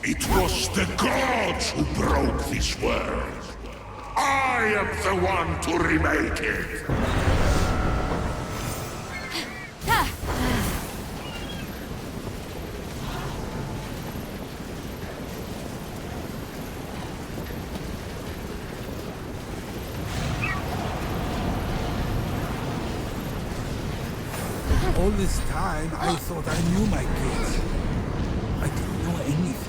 It was the gods who broke this world. I am the one to remake it. All this time, I thought I knew my kids. I didn't know anything.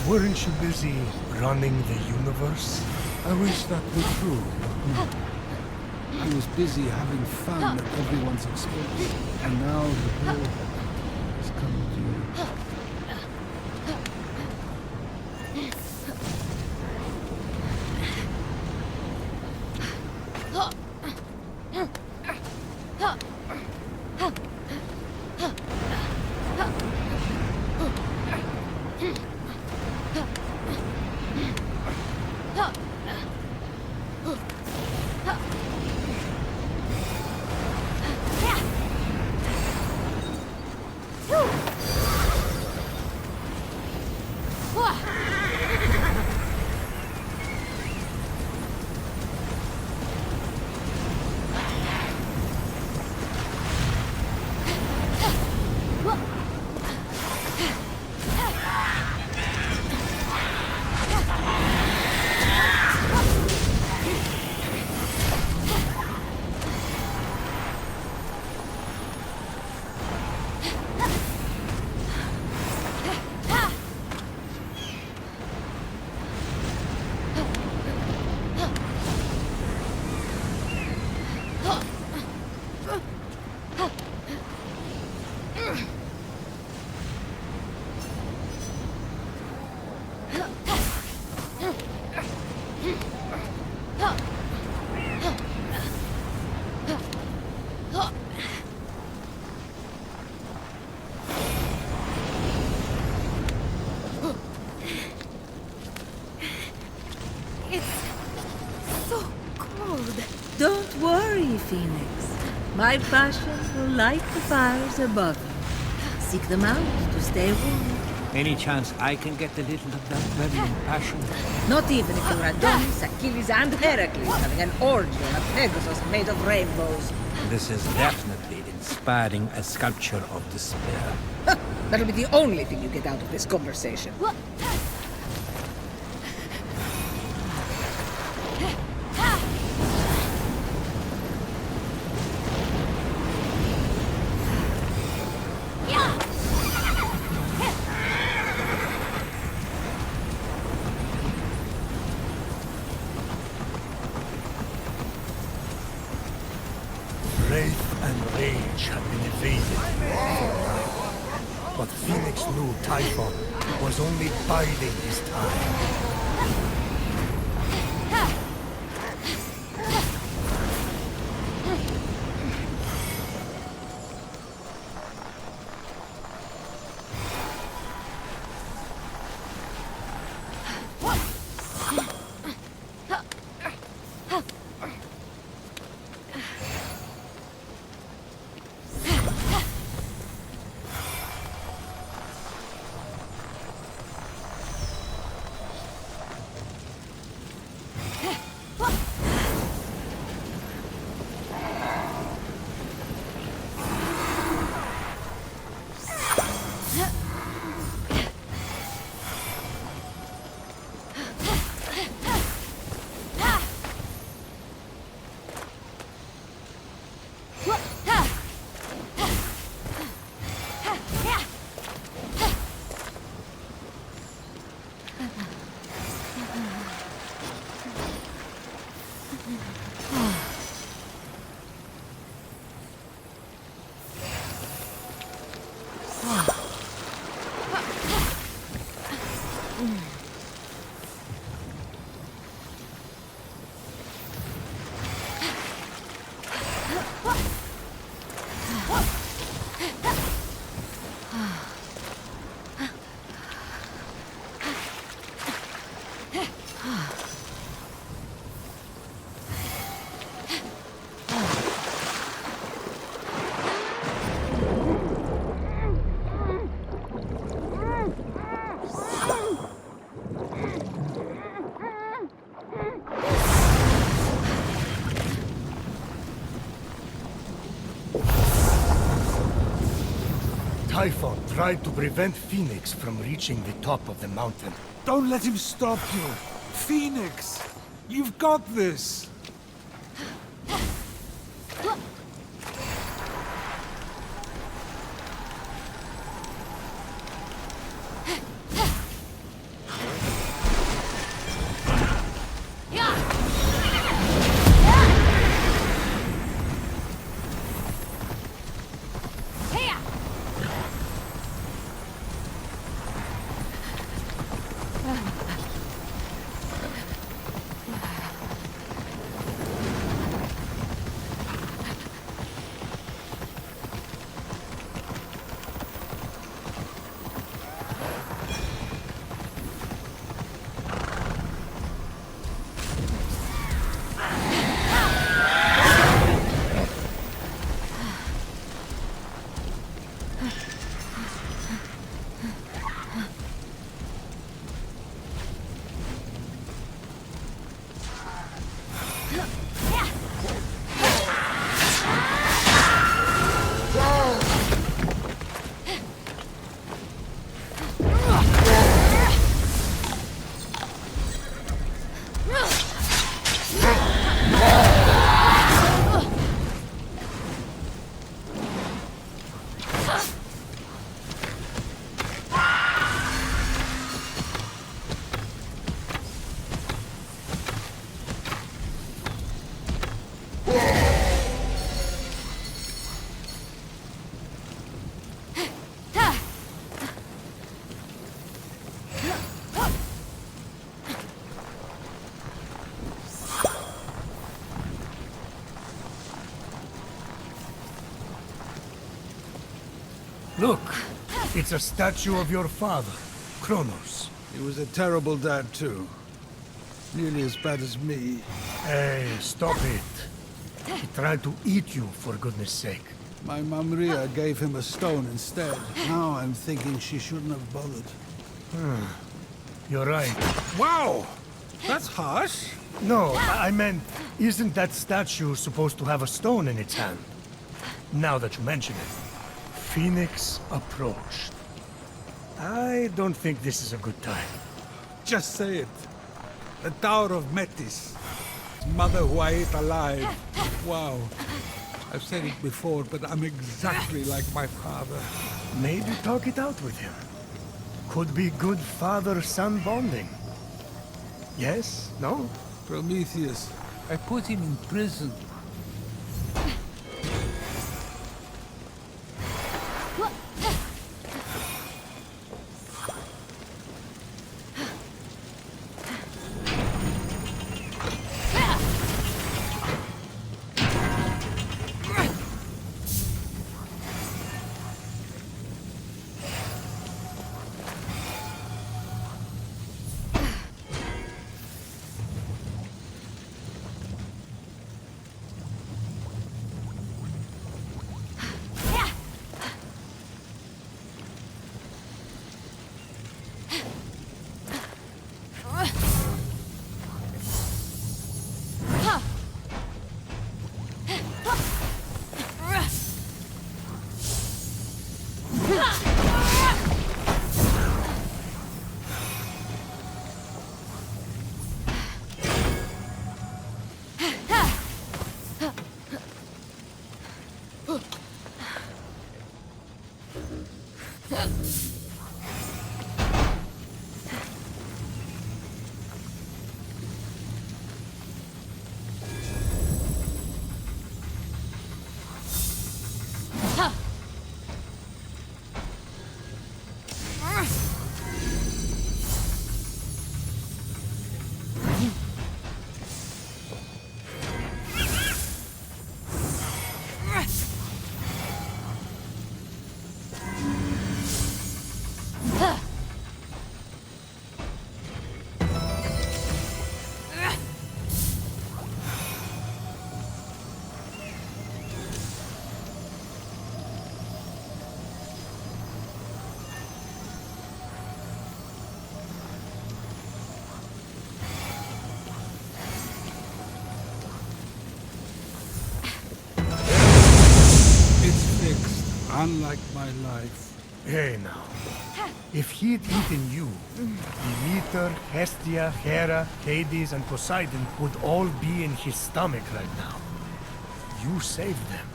Weren't you busy running the universe? I wish that were true, but no. I was busy having fun at everyone's expense. And now the blow is coming to you. Don't worry, Phoenix. My passion will light the fires above you. Seek them out to stay warm. Any chance I can get a little of that burning passion? Not even if you're Adonis, Achilles, and Heracles having an orgy on a Pegasus made of rainbows. This is definitely inspiring a sculpture of despair. That'll be the only thing you get out of this conversation. Wraith and Rage had been evaded for a time. But Phoenix knew Typhon was only biding his time. Typhon tried to prevent Phoenix from reaching the top of the mountain. Don't let him stop you. Phoenix, you've got this. Look, it's a statue of your father, Kronos. He was a terrible dad too. Nearly as bad as me. Hey, stop it. He tried to eat you, for goodness sake. My mum Ria gave him a stone instead. Now I'm thinking she shouldn't have bothered. You're right. Wow! That's harsh. No, I meant, isn't that statue supposed to have a stone in its hand? Now that you mention it. Phoenix approached. I don't think this is a good time. Just say it. The Tower of Metis. Mother who I ate alive. Wow. I've said it before, but I'm exactly like my father. Maybe talk it out with him. Could be good father-son bonding. Yes? No? Prometheus. I put him in prison. Unlike my life. Hey now. If he'd eaten you, Demeter, Hestia, Hera, Hades, and Poseidon would all be in his stomach right now. You saved them.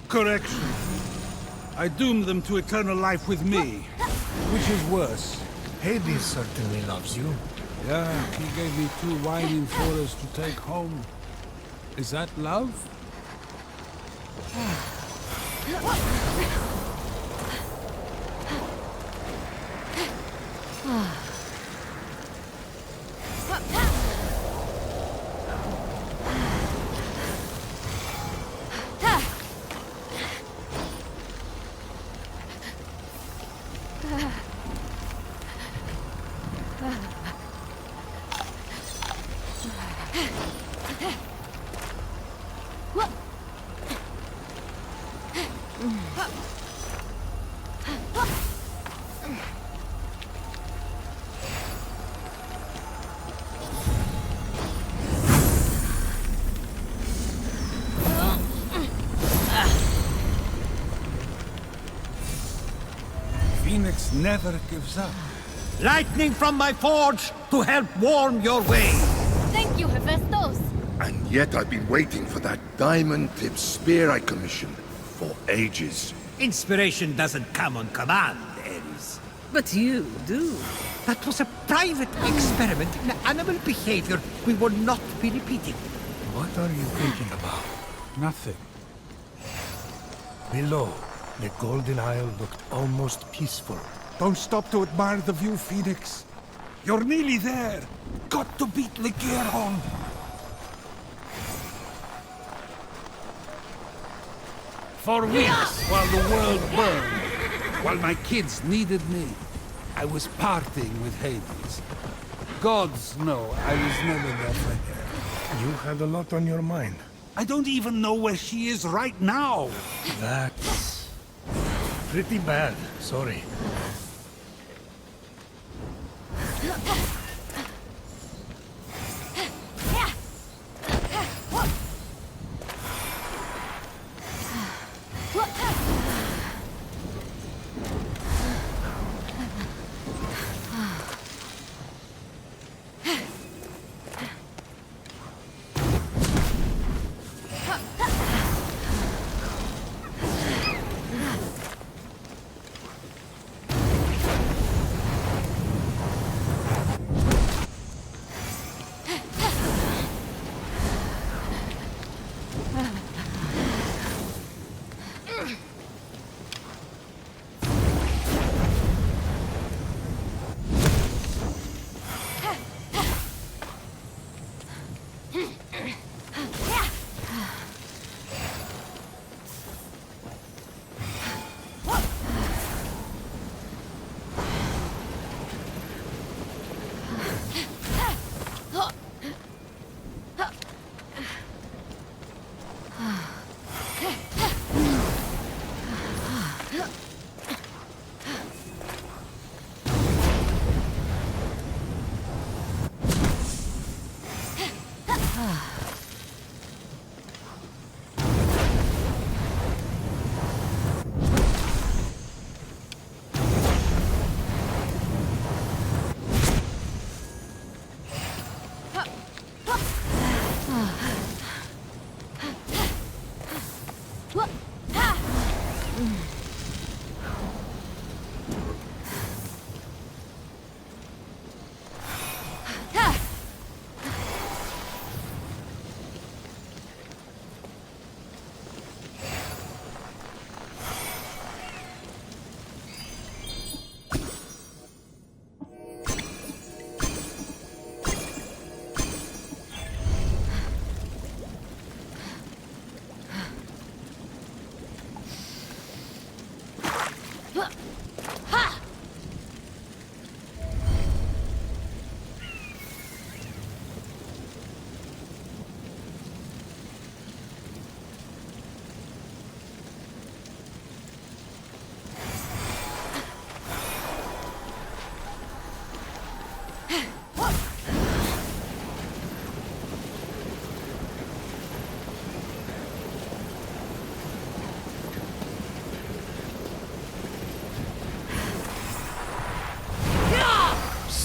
Correction. I doomed them to eternal life with me. Which is worse? Hades certainly loves you. Yeah, he gave me 2 whining forests to take home. Is that love? Phoenix never gives up. Lightning from my forge to help warm your way. Thank you, Hephaestus. And yet I've been waiting for that diamond-tipped spear I commissioned for ages. Inspiration doesn't come on command, Ares. But you do. That was a private experiment in animal behavior we will not be repeating. What are you thinking about? Nothing. Below, the Golden Isle looked almost peaceful. Don't stop to admire the view, Phoenix. You're nearly there. Got to beat Lycaon. For weeks, while the world burned, while my kids needed me, I was partying with Hades. Gods know I was never there for her. You had a lot on your mind. I don't even know where she is right now. That's pretty bad. Sorry.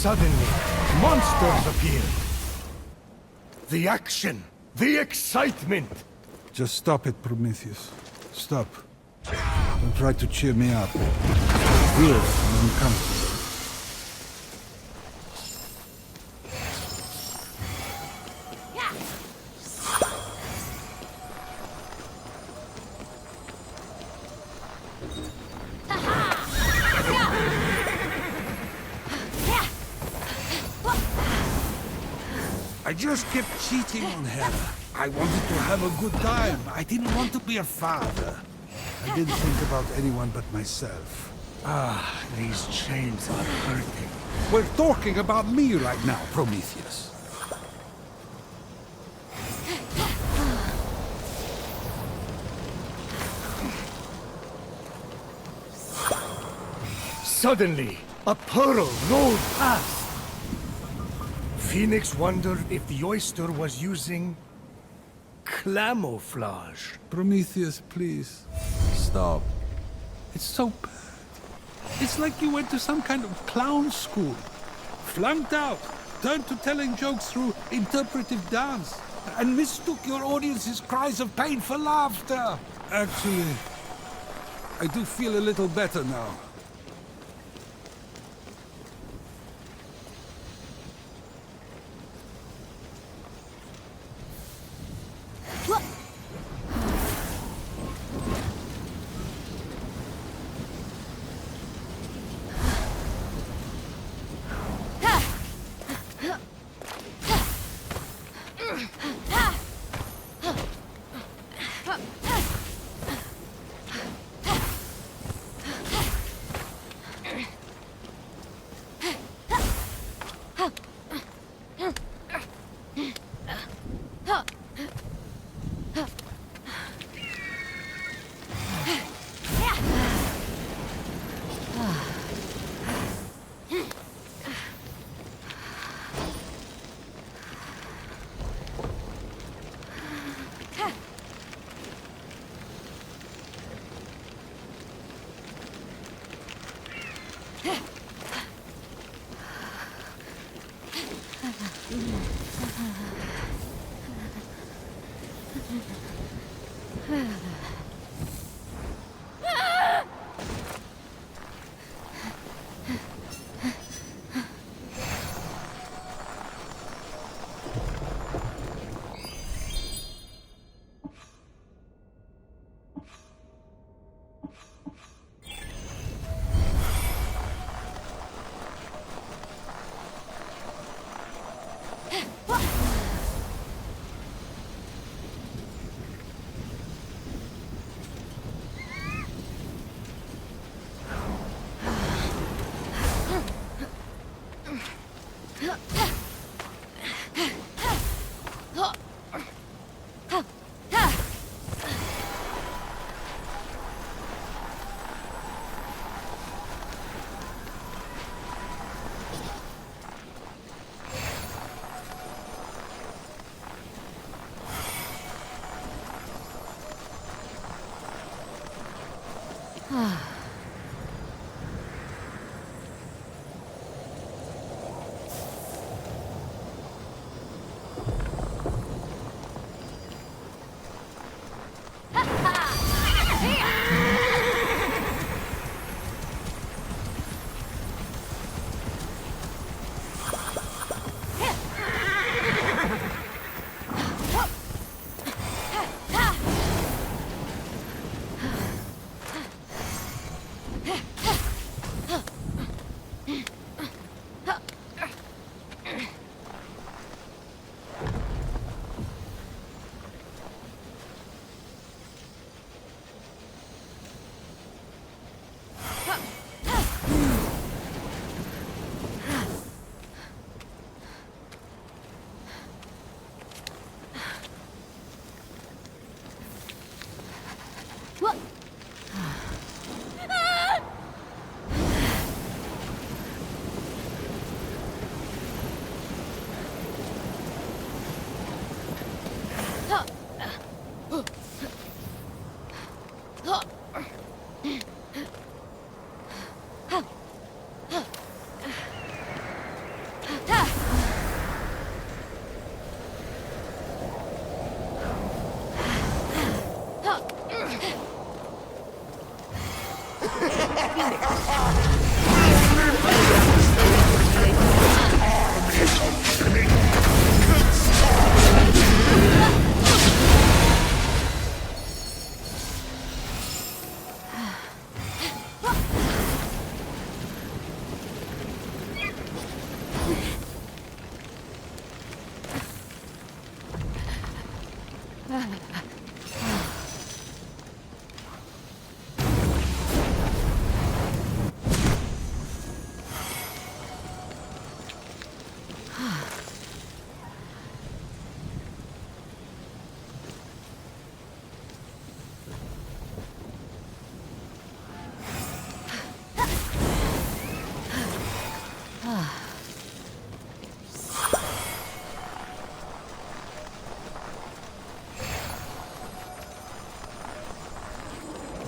Suddenly, monsters appeared. The action, the excitement. Just stop it, Prometheus. Stop. Don't try to cheer me up. Weird and uncomfortable. I just kept cheating on her. I wanted to have a good time. I didn't want to be a father. I didn't think about anyone but myself. Ah, these chains are hurting. We're talking about me right now, Prometheus. Suddenly, a pearl rolled past. Phoenix wondered if the oyster was using camouflage. Prometheus, please. Stop. It's so bad. It's like you went to some kind of clown school. Flunked out. Turned to telling jokes through interpretive dance. And mistook your audience's cries of pain for laughter. Actually, I do feel a little better now.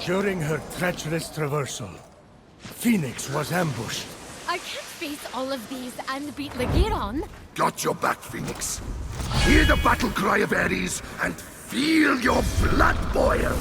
During her treacherous traversal, Phoenix was ambushed. I can't face all of these and beat Lagiron. Got your back, Phoenix. Hear the battle cry of Ares and feel your blood boil.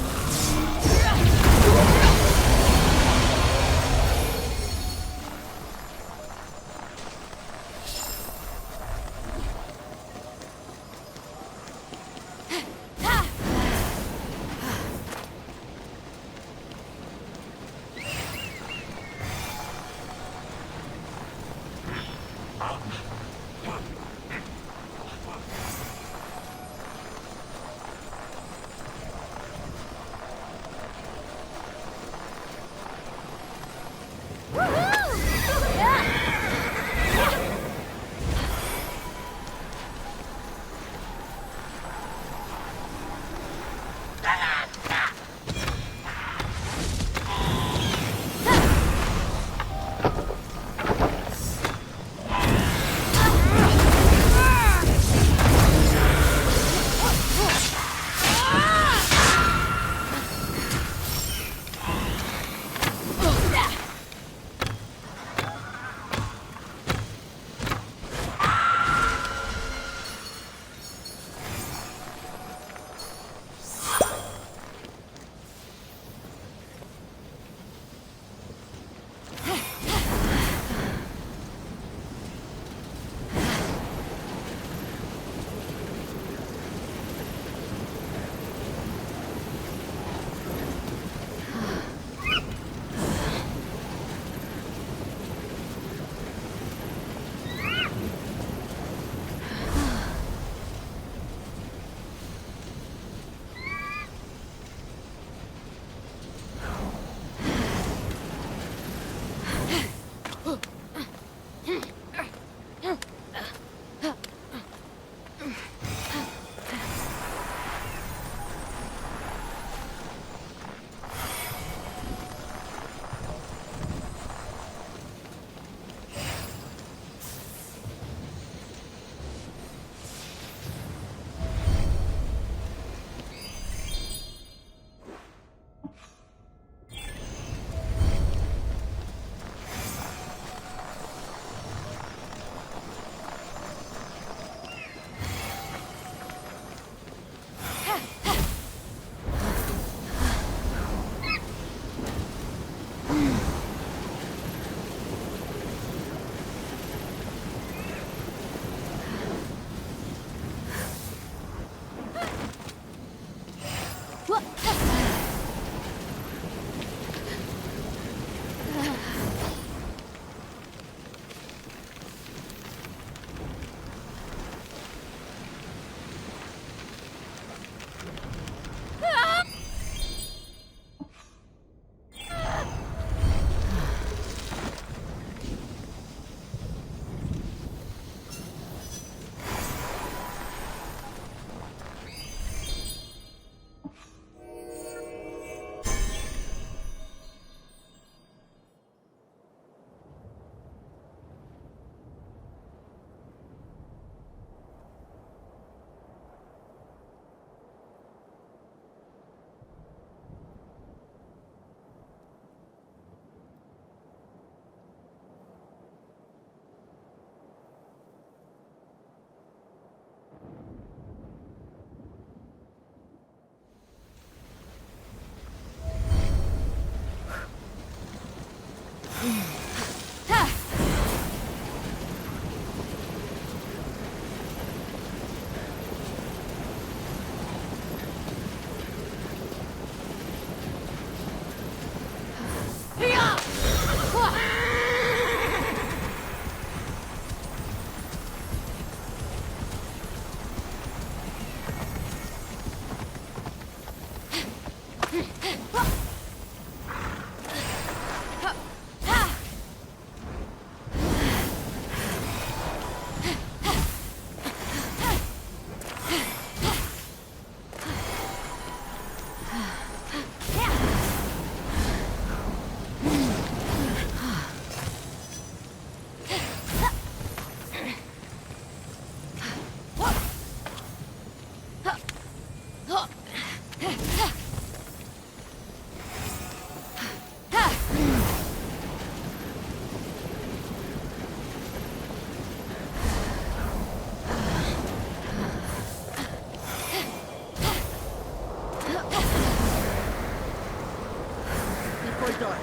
sky.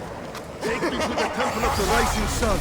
Take me to the Temple of the Rising Sun.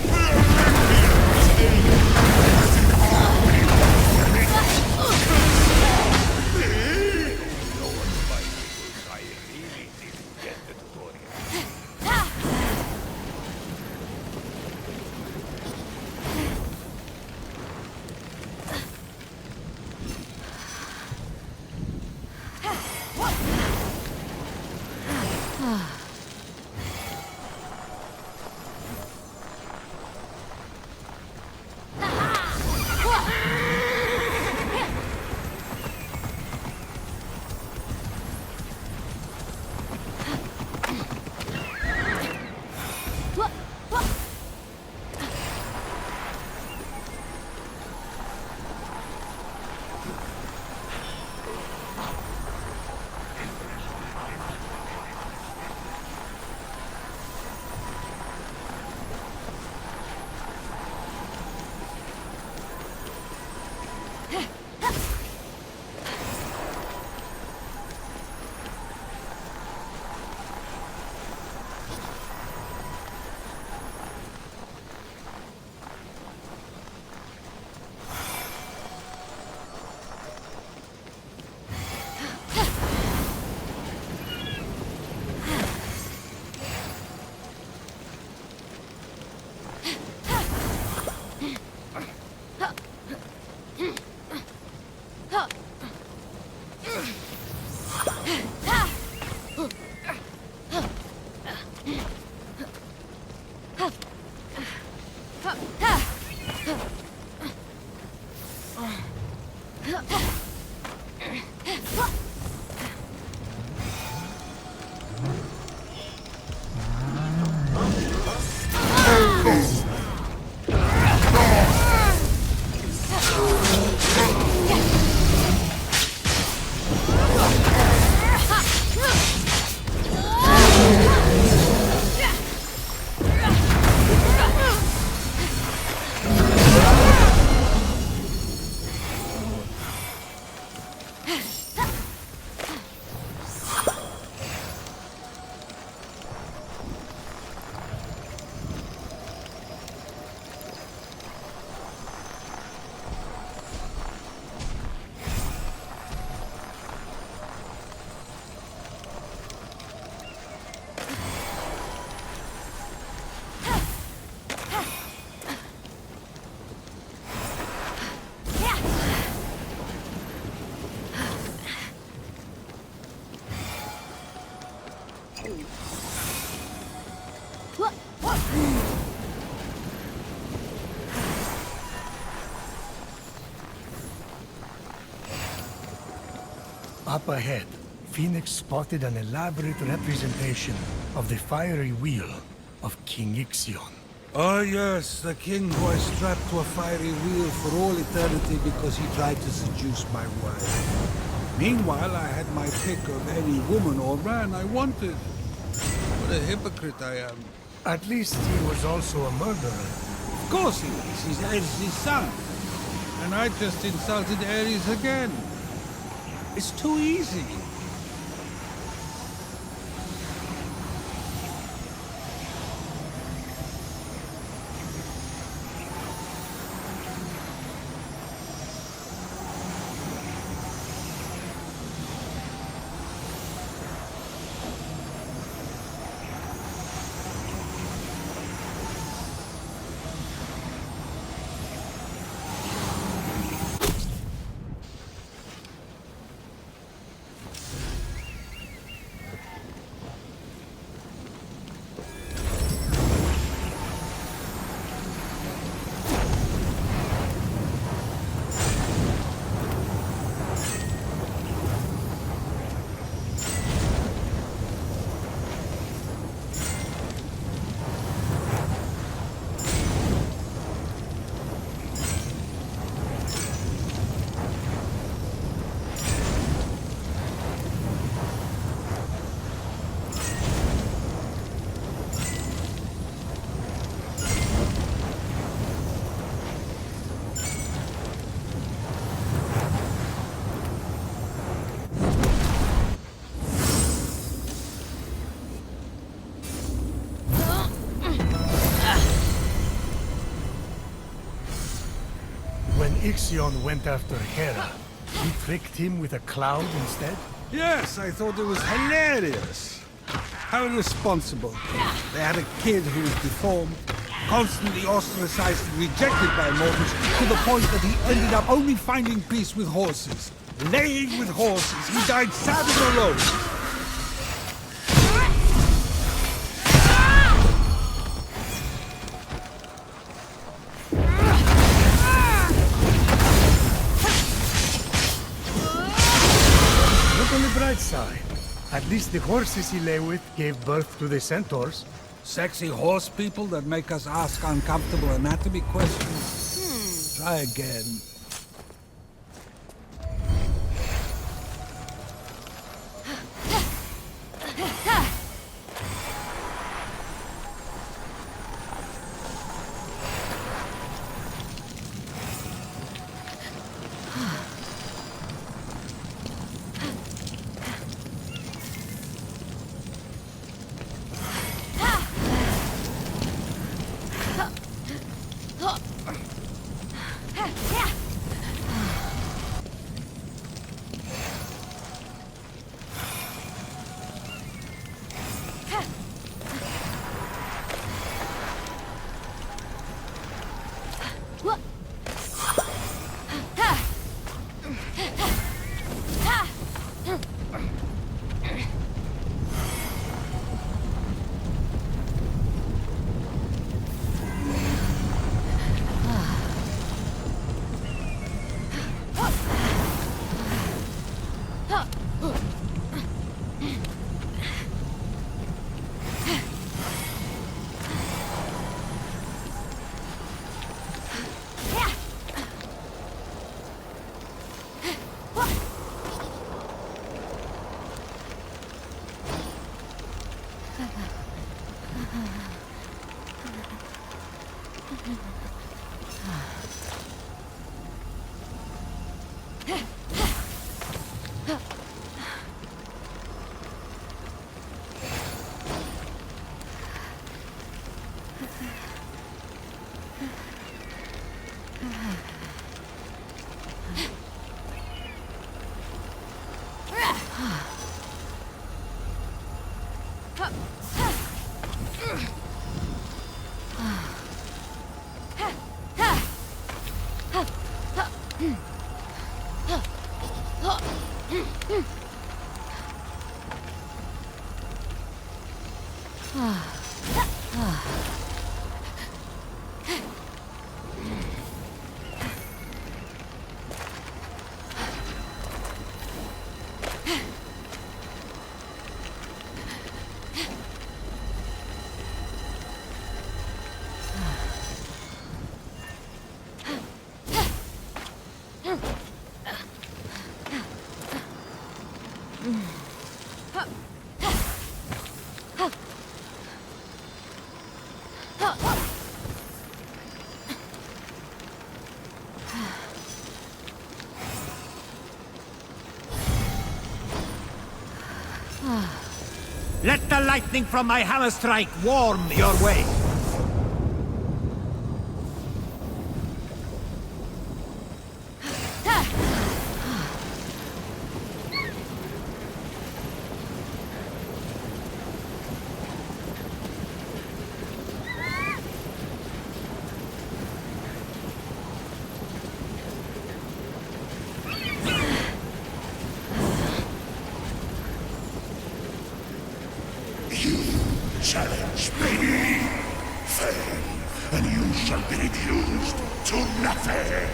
Up ahead, Phoenix spotted an elaborate representation of the fiery wheel of King Ixion. Oh yes, the king who I strapped to a fiery wheel for all eternity because he tried to seduce my wife. Meanwhile, I had my pick of any woman or man I wanted. What a hypocrite I am. At least he was also a murderer. Of course he is. He's Ares' son. And I just insulted Ares again. It's too easy. Ixion went after Hera, you tricked him with a cloud instead? Yes, I thought it was hilarious. How irresponsible. They had a kid who was deformed, constantly ostracized and rejected by mortals, to the point that he ended up only finding peace with horses. Laying with horses. He died sad and alone. Look on the bright side. At least the horses he lay with gave birth to the centaurs. Sexy horse people that make us ask uncomfortable anatomy questions. Try again. Let the lightning from my hammer strike warm your way. Challenge me! Fail, and you shall be reduced to nothing!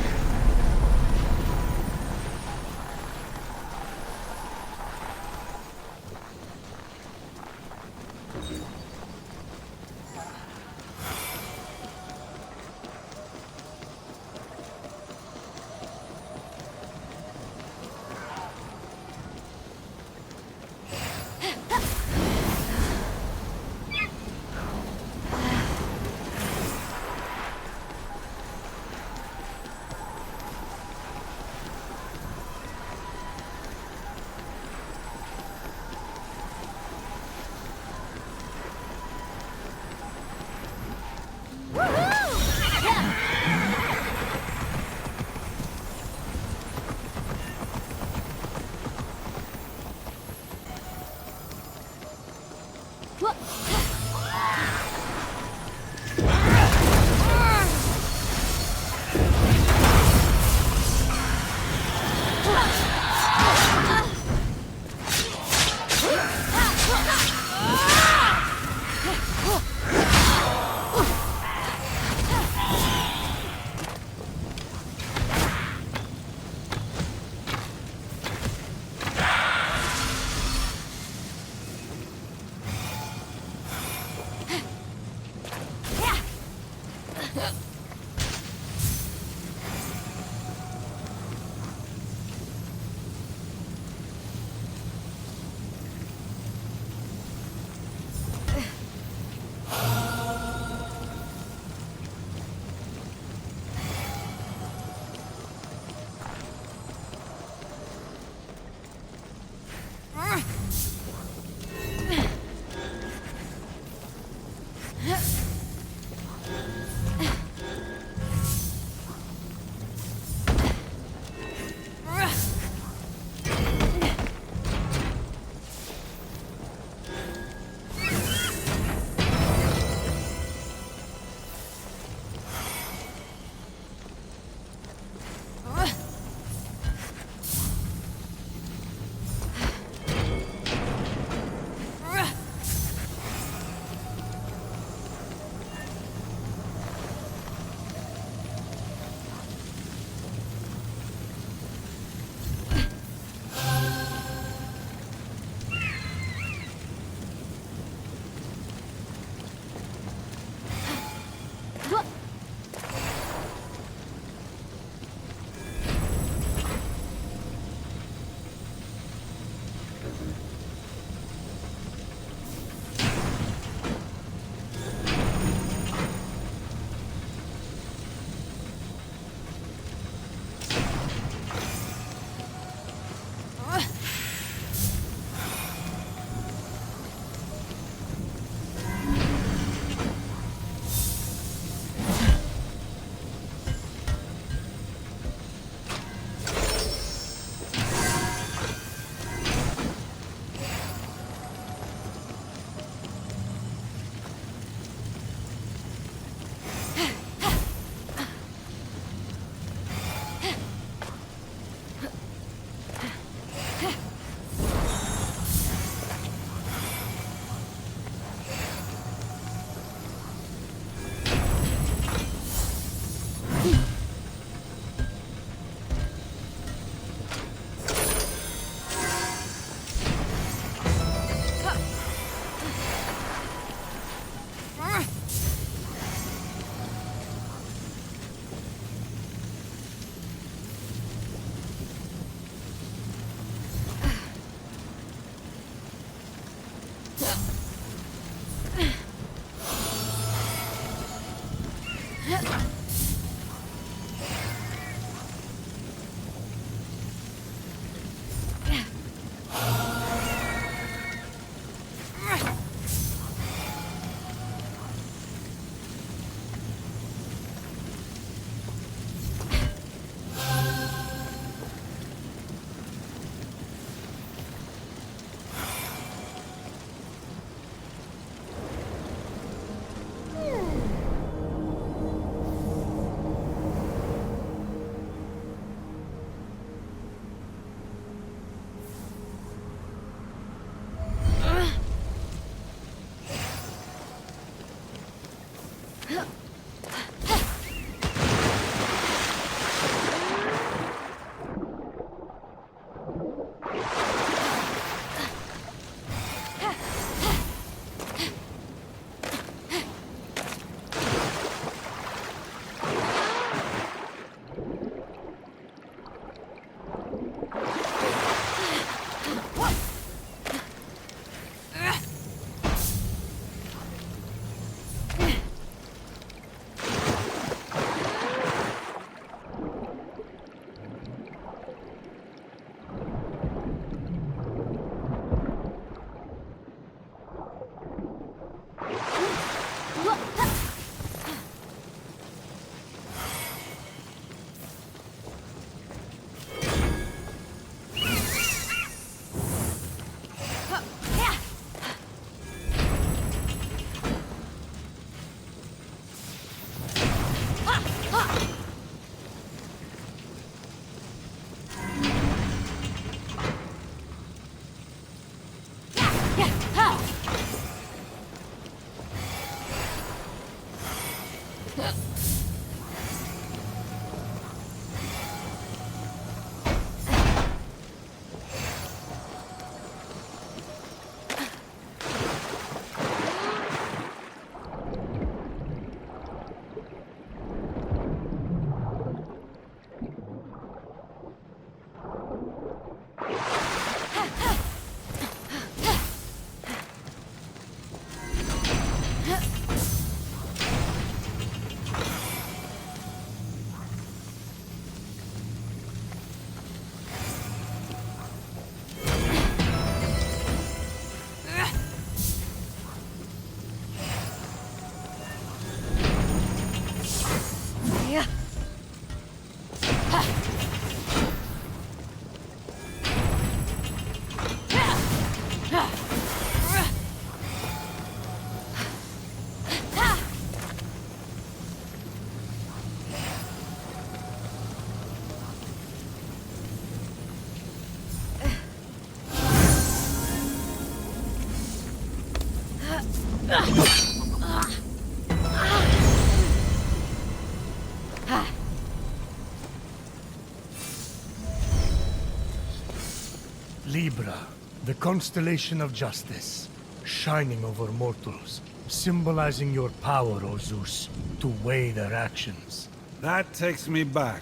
Libra, the constellation of justice, shining over mortals, symbolizing your power, O Zeus, to weigh their actions. That takes me back.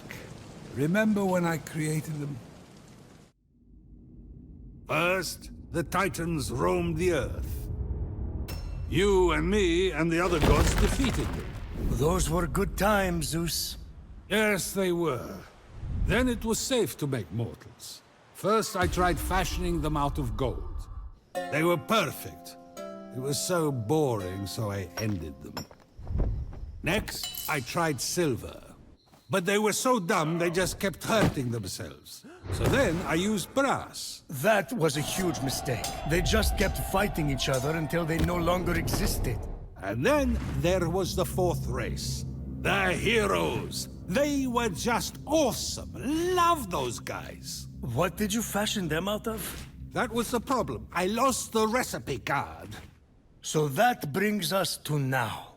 Remember when I created them? First, the Titans roamed the Earth. You and me and the other gods defeated them. Those were good times, Zeus. Yes, they were. Then it was safe to make mortals. First, I tried fashioning them out of gold. They were perfect. It was so boring, so I ended them. Next, I tried silver. But they were so dumb, they just kept hurting themselves. So then, I used brass. That was a huge mistake. They just kept fighting each other until they no longer existed. And then, there was the fourth race. The heroes. They were just awesome. Love those guys. What did you fashion them out of? That was the problem. I lost the recipe card. So that brings us to now.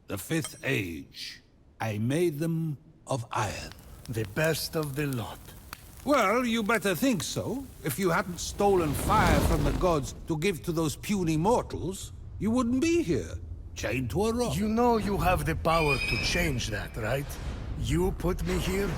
The Fifth Age. I made them of iron. The best of the lot. Well, you better think so. If you hadn't stolen fire from the gods to give to those puny mortals, you wouldn't be here, chained to a rock. You know you have the power to change that, right? You put me here?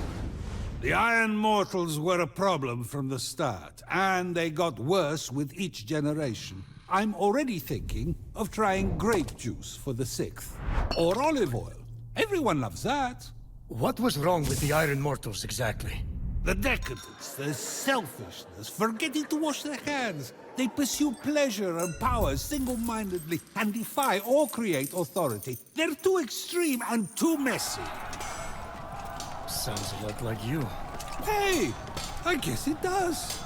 The Iron Mortals were a problem from the start, and they got worse with each generation. I'm already thinking of trying grape juice for the 6th. Or olive oil. Everyone loves that. What was wrong with the Iron Mortals exactly? The decadence, the selfishness, forgetting to wash their hands. They pursue pleasure and power single-mindedly and defy or create authority. They're too extreme and too messy. Sounds a lot like you. Hey, I guess it does.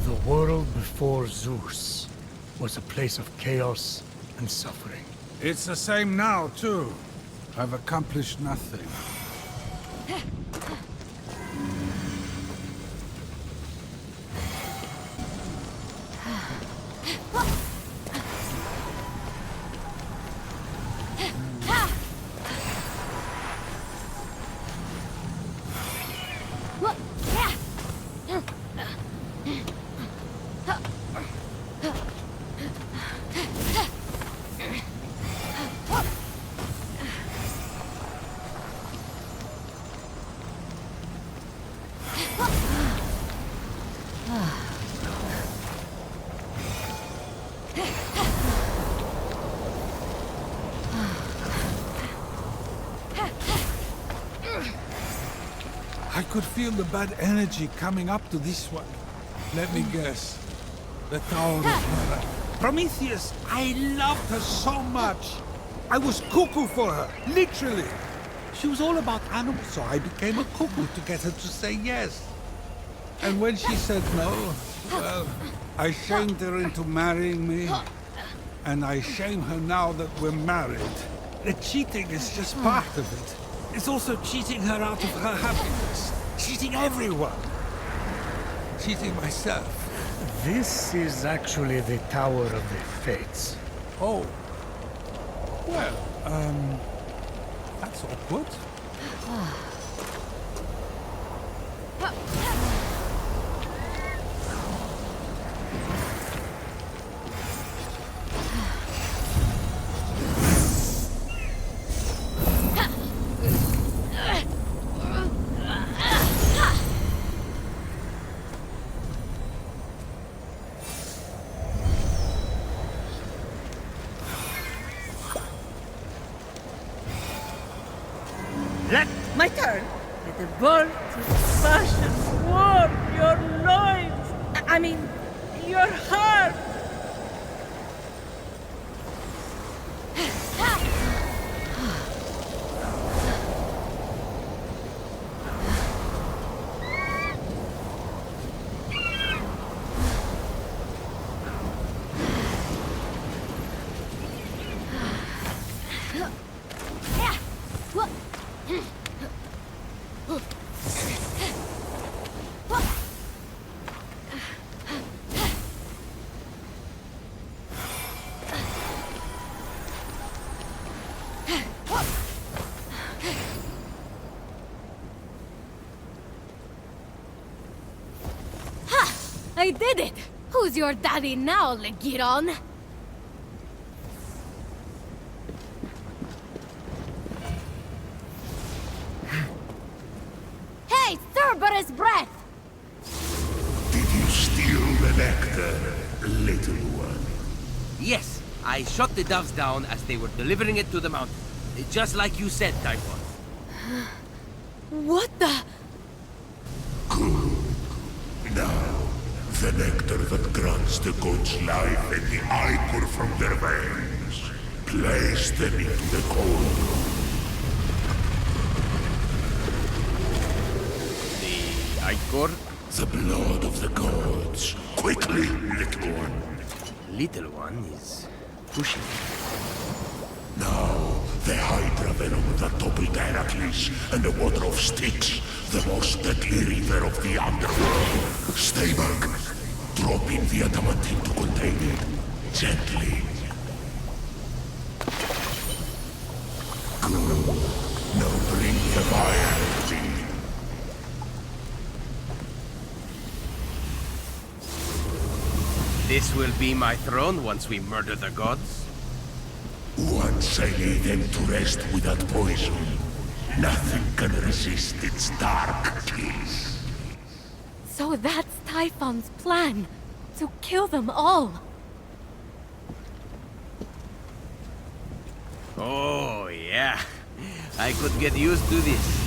The world before Zeus was a place of chaos and suffering. It's the same now, too. I've accomplished nothing. I could feel the bad energy coming up to this one. Let me guess. The Tower of Hera. Prometheus! I loved her so much! I was cuckoo for her, literally! She was all about animals, so I became a cuckoo to get her to say yes. And when she said no, well, I shamed her into marrying me. And I shame her now that we're married. The cheating is just part of it. It's also cheating her out of her happiness. Cheating everyone. Cheating myself. This is actually the Tower of the Fates. Oh. Well, that's awkward. My turn. Let the bolt of passion warm your loins. I mean, your heart. I did it! Who's your daddy now, Legiron? Hey, Cerberus breath! Did you steal the nectar, little one? Yes, I shot the doves down as they were delivering it to the mountain. Just like you said, Typhon. What the? Good. Now, the nectar that grants the gods life and the ichor from their veins. Place them into the cold room. The ichor? The blood of the gods. Quickly, little one. Little one is pushing. Now, the Hydra venom that toppled Heracles and the water of Styx, the most deadly river of the underworld. Stay back. Drop in the adamantine to contain it. Gently. Good. Now bring the fire to me. This will be my throne once we murder the gods. Once I lay them to rest with that poison, nothing can resist its dark kiss. So that's Typhon's plan. To kill them all. Oh, yeah. I could get used to this.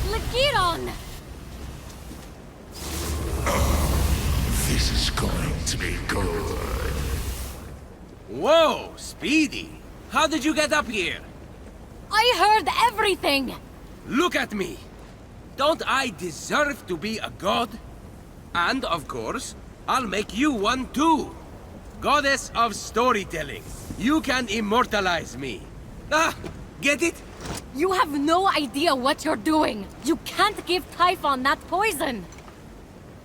Legiron! This is going to be good. Whoa, Speedy! How did you get up here? I heard everything! Look at me! Don't I deserve to be a god? And, of course, I'll make you one too. Goddess of storytelling. You can immortalize me. Ah, get it? You have no idea what you're doing. You can't give Typhon that poison.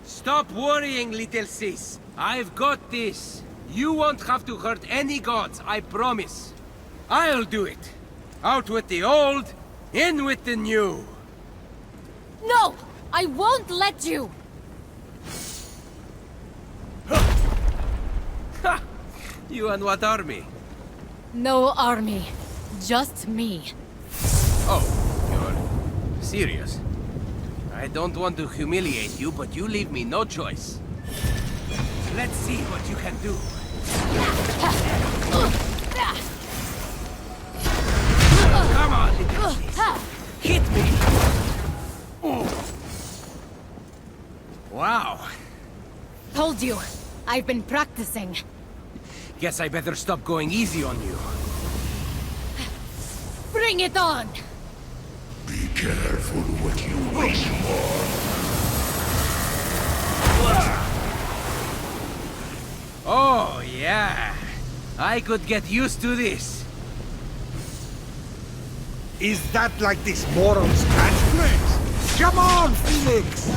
Stop worrying, little sis. I've got this. You won't have to hurt any gods, I promise. I'll do it. Out with the old, in with the new. No! I won't let you! Ha! You and what army? No army. Just me. Oh, you're serious? I don't want to humiliate you, but you leave me no choice. Let's see what you can do. Come on, little sis. Hit me! Wow. Told you. I've been practicing. Guess I better stop going easy on you. Bring it on! Be careful what you wish for. Oh, yeah. I could get used to this. Is that like this moral's catchphrase? Come on, Phoenix!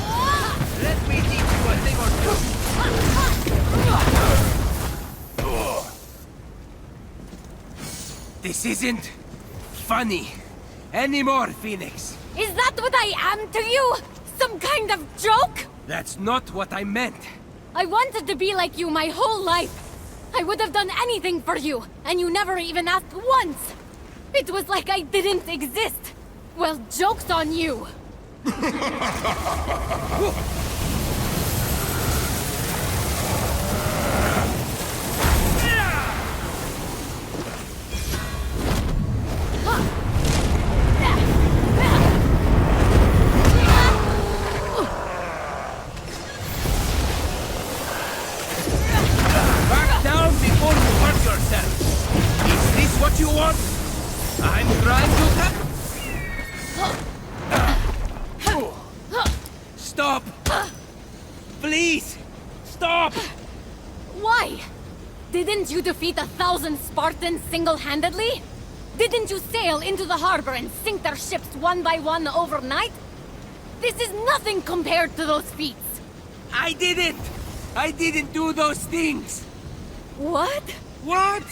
Let me teach you a thing or two. This isn't funny anymore, Phoenix. Is that what I am to you? Some kind of joke? That's not what I meant. I wanted to be like you my whole life. I would have done anything for you, and you never even asked once. It was like I didn't exist. Well, joke's on you. Back down before you hurt yourself. Is this what you want? I'm trying to Stop! Please! Stop! Why? Didn't you defeat 1,000 Spartans single-handedly? Didn't you sail into the harbor and sink their ships one by one overnight? This is nothing compared to those feats. I didn't! I didn't do those things! What? What?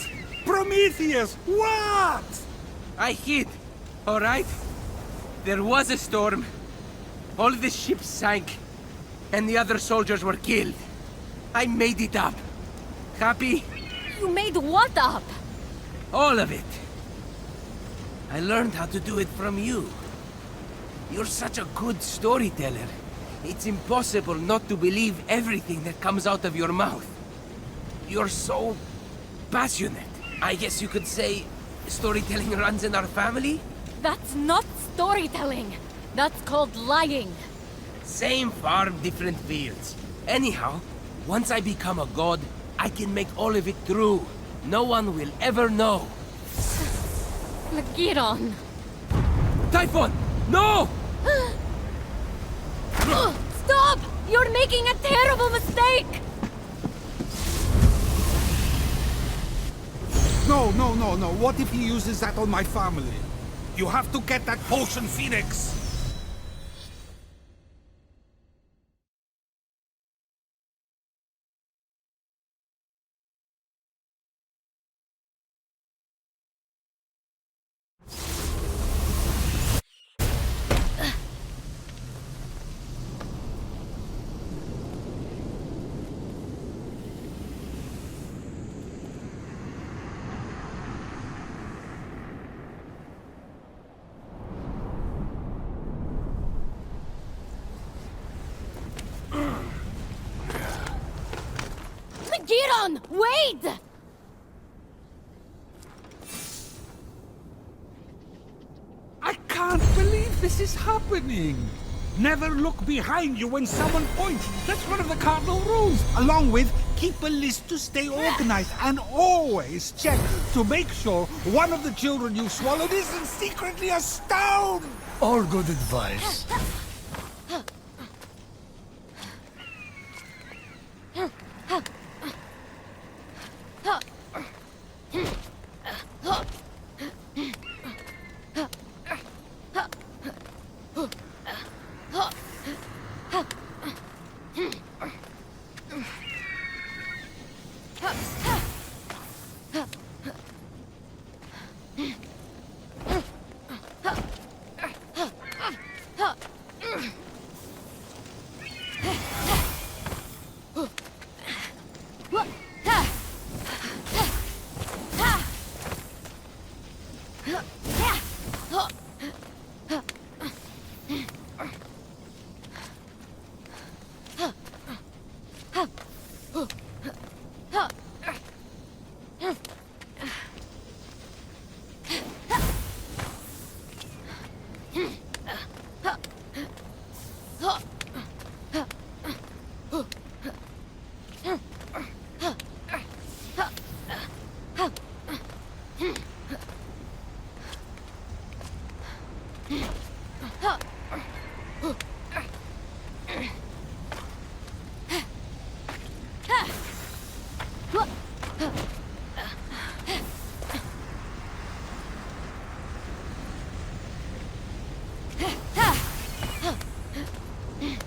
Prometheus, what? I hid, alright? There was a storm. All the ships sank, and the other soldiers were killed. I made it up. Happy? You made what up? All of it. I learned how to do it from you. You're such a good storyteller. It's impossible not to believe everything that comes out of your mouth. You're so passionate. I guess you could say storytelling runs in our family? That's not storytelling. That's called lying. Same farm, different fields. Anyhow, once I become a god, I can make all of it true. No one will ever know. Giron. Typhon! No! Stop! You're making a terrible mistake! No, no, no, no. What if he uses that on my family? You have to get that potion, Phoenix! Giron! Wait! I can't believe this is happening! Never look behind you when someone points. That's one of the cardinal rules. Along with, keep a list to stay organized and always check to make sure one of the children you swallowed isn't secretly a stone! All good advice.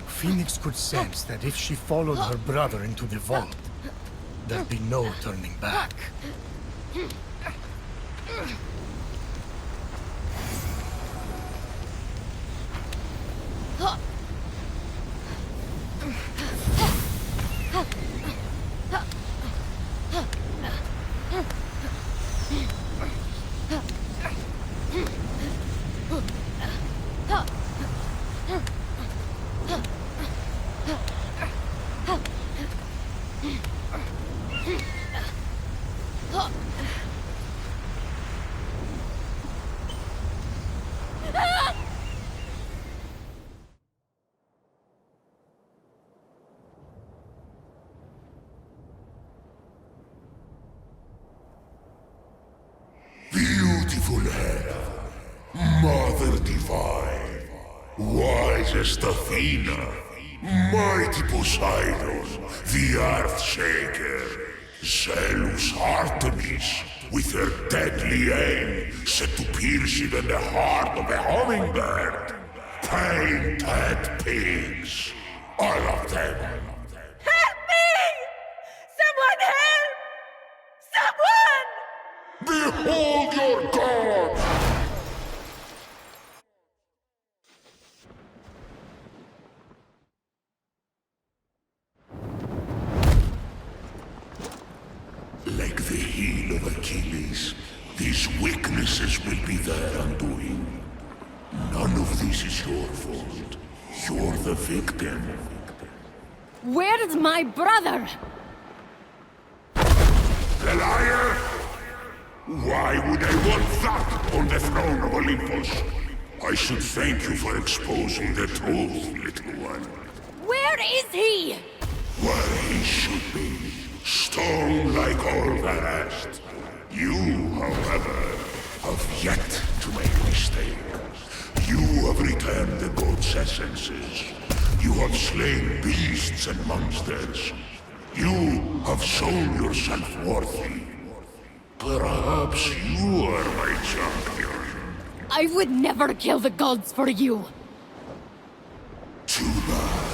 Phoenix could sense that if she followed her brother into the vault, there'd be no turning back. Beautiful heaven, Mother Divine, wisest Athena, mighty Poseidon, the Earth Shaker, zealous Artemis, with her deadly aim set to pierce even the heart of a hummingbird, painted pigs, all of them. Help me! Someone help! Someone! Behold your god! Achilles, these weaknesses will be their undoing. None of this is your fault. You're the victim. Where's my brother? The liar? Why would I want that on the throne of Olympus? I should thank you for exposing the truth, little one. Where is he? Where he should be. Stone like all the rest. You, however, have yet to make a mistake. You have returned the god's essences. You have slain beasts and monsters. You have shown yourself worthy. Perhaps you are my champion. I would never kill the gods for you. Too bad.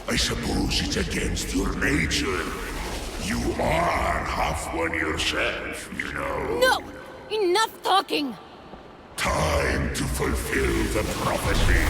I suppose it's against your nature. You are half one yourself, you know. No! Enough talking! Time to fulfill the prophecy.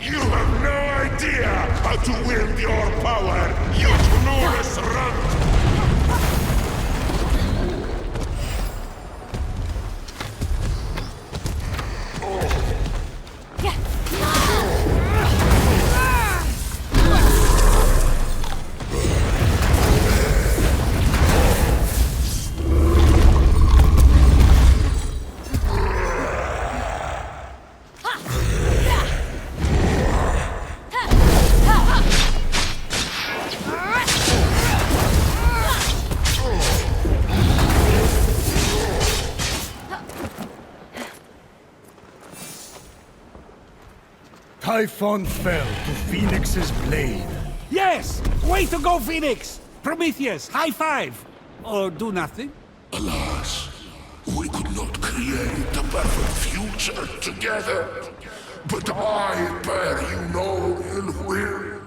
You have no idea how to wield your power, you glorious runt! Typhon fell to Phoenix's blade. Yes! Way to go, Phoenix! Prometheus, high five! Or do nothing? Alas, we could not create the perfect future together. But I bear you no ill will,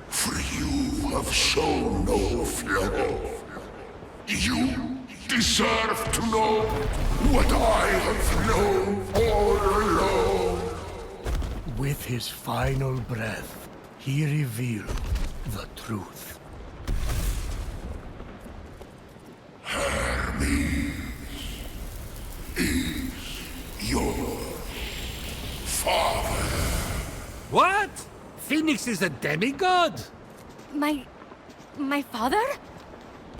for you have shown no flaw. You deserve to know what I have known all along. With his final breath, he revealed the truth. Hermes is your father. What? Phoenix is a demigod? My father?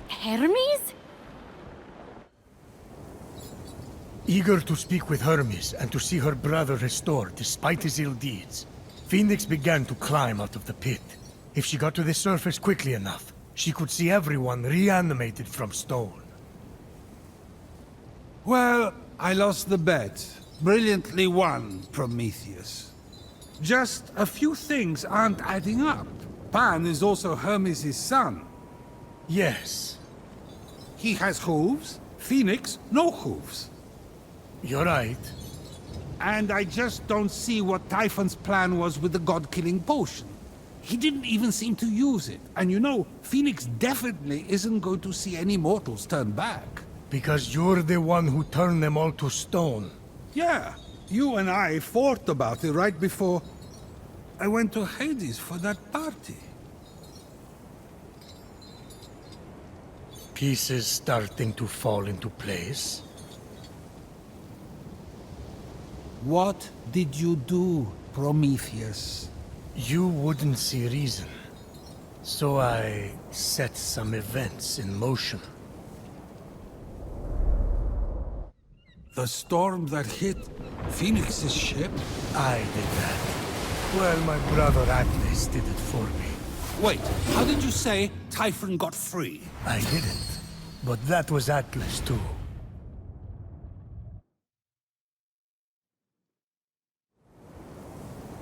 Hermes? Eager to speak with Hermes and to see her brother restored despite his ill deeds, Phoenix began to climb out of the pit. If she got to the surface quickly enough, she could see everyone reanimated from stone. Well, I lost the bet. Brilliantly won, Prometheus. Just a few things aren't adding up. Pan is also Hermes' son. Yes, He has hooves, Phoenix no hooves. you're right. And I just don't see what Typhon's plan was with the god-killing potion. He didn't even seem to use it. And you know, Phoenix definitely isn't going to see any mortals turn back. Because you're the one who turned them all to stone. Yeah, you and I fought about it right before I went to Hades for that party. Pieces starting to fall into place. What did you do, Prometheus? You wouldn't see reason. So I set some events in motion. The storm that hit Phoenix's ship? I did that. Well, my brother Atlas did it for me. Wait, how did you say Typhon got free? I didn't. But that was Atlas too.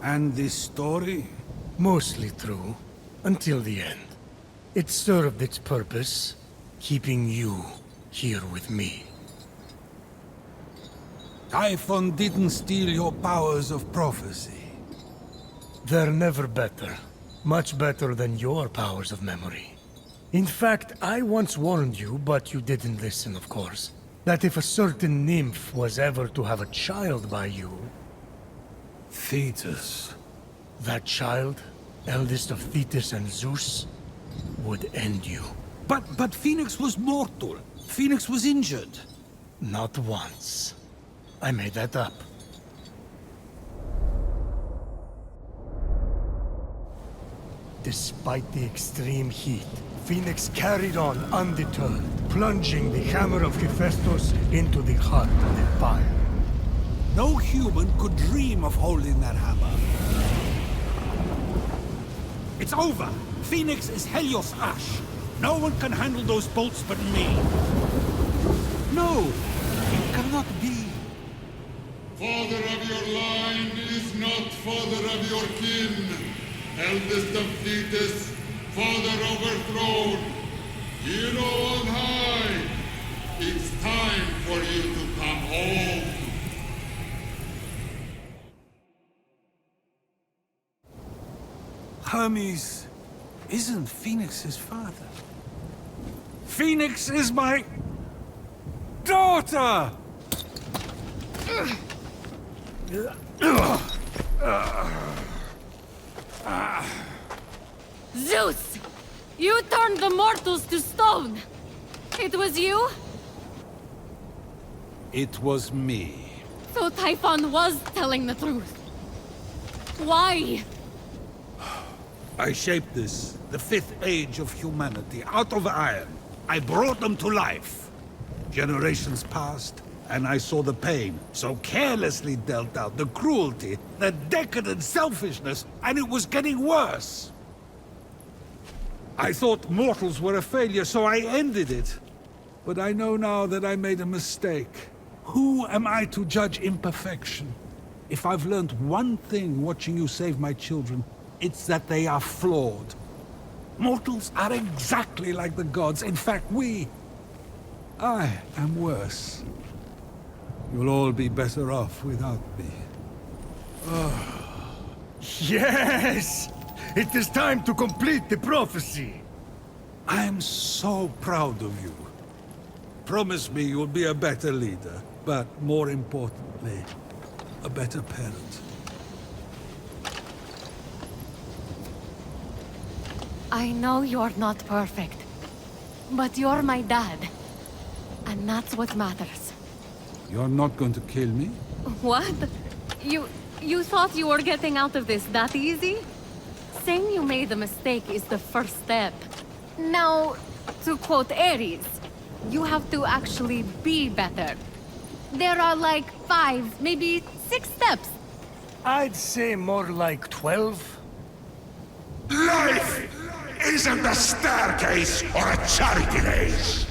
And this story? Mostly true. Until the end. It served its purpose, keeping you here with me. Typhon didn't steal your powers of prophecy. They're never better. Much better than your powers of memory. In fact, I once warned you, but you didn't listen, of course, that if a certain nymph was ever to have a child by you, Thetis. that child, eldest of Thetis and Zeus, would end you. But Phoenix was mortal. Phoenix was injured. Not once. I made that up. Despite the extreme heat, Phoenix carried on undeterred, plunging the hammer of Hephaestus into the heart of the fire. No human could dream of holding that hammer. It's over! Phoenix is Helios Ash. No one can handle those bolts but me. No! It cannot be. Father of your line is not father of your kin. Eldest of Thetis, father overthrown. Hero on high. It's time for you to come home. Hermes isn't Phoenix's father. Phoenix is my daughter! Zeus! You turned the mortals to stone! It was you? It was me. So Typhon was telling the truth. Why? I shaped this, the fifth age of humanity, out of iron. I brought them to life. Generations passed, and I saw the pain, so carelessly dealt out, the cruelty, the decadent selfishness, and it was getting worse. I thought mortals were a failure, so I ended it. But I know now that I made a mistake. Who am I to judge imperfection? If I've learned one thing watching you save my children, it's that they are flawed. Mortals are exactly like the gods. In fact, I am worse. You'll all be better off without me. Yes! It is time to complete the prophecy! I am so proud of you. Promise me you'll be a better leader, but more importantly, a better parent. I know you're not perfect, but you're my dad. And that's what matters. You're not going to kill me? What? You thought you were getting out of this that easy? Saying you made a mistake is the first step. Now, to quote Ares, you have to actually be better. There are like 5, maybe 6 steps. I'd say more like 12. Life isn't a staircase or a charity race.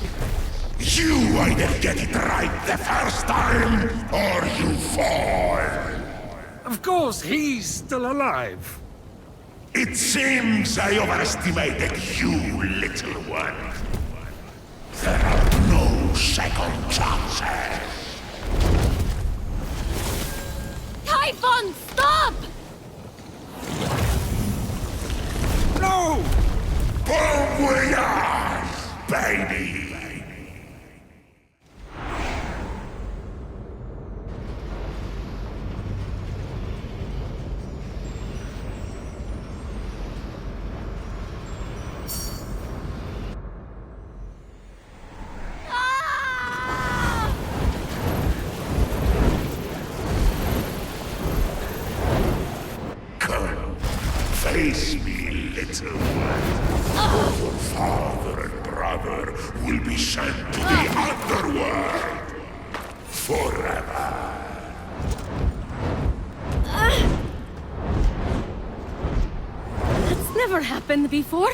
You either get it right the first time, or you fall. Of course, he's still alive. It seems I overestimated you, little one. There are no second chances. Typhon, stop! No! Bon voyage, baby! Come, face me, little one. Your father and brother will be sent to the underworld forever. That's never happened before.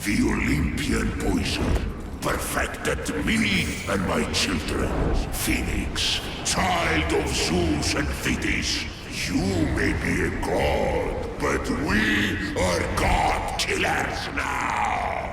The Olympian poison perfected me and my children. Phoenix, child of Zeus and Thetis, you may be a god, but we are god killers now.